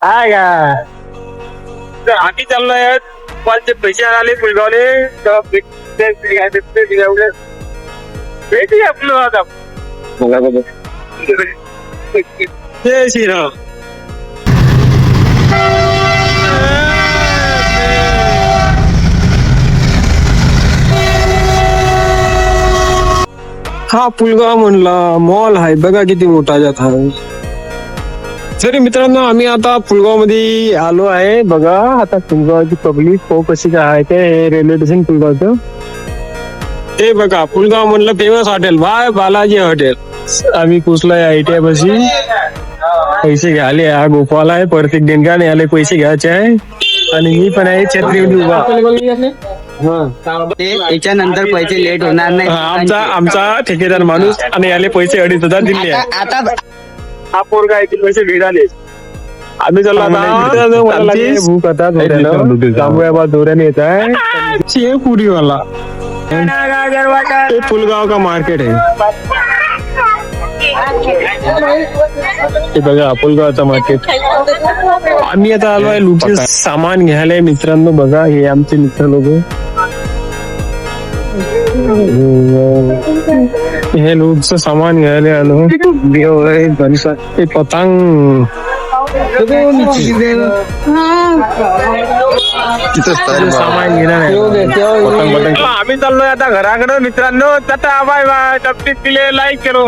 काय का तर आम्ही चाललोय कॉलचे पैसे आले पुलगावले भेटी आपलं आता जय श्रीराम. हा पुलगाव म्हणला मॉल आहे बघा किती मोठा जात आहे. तरी मित्रांनो आम्ही आता पुलगाव मध्ये आलो आहे. बघा आता पुलगावची पब्लिक हो कशी काय आहे ते रेल्वे स्टेशन पुलगावचं. ते बघा पुलगाव म्हणलं famous hotel by Balaji hotel. आम्ही पोचलोय ITI बशी पैसे घ्यायले. हा गोपाल आहे प्रत्येक दिनकाने आले पैसे घ्यायचे आहे आणि मी पण आहे छत्री उभा. याच्यानंतर पैसे लेट होणार नाही. आमचा ठेकेदार माणूस आणि याले पैसे 2,500 दिले आहे. आता हा पोरगा आहे पैसे भेटाले. आम्ही चाललो आता भूक आता जांभूळ्या दोऱ्याने येत आहे पुरीवाला. पुलगाव का मार्केट आहे हे बघा पुलगावचा मार्केट. आम्ही आता आलोय लुटचे सामान घ्यायला मित्रांनो. बघा हे आमचे मित्र लोक हे लुटचं सामान घ्यायला आलो. हे पतंग सामान घेणार आहे. आम्ही चाललोय आता घराकडे मित्रांनो. Tata bye bye. तब्येत दिले लाईक करो.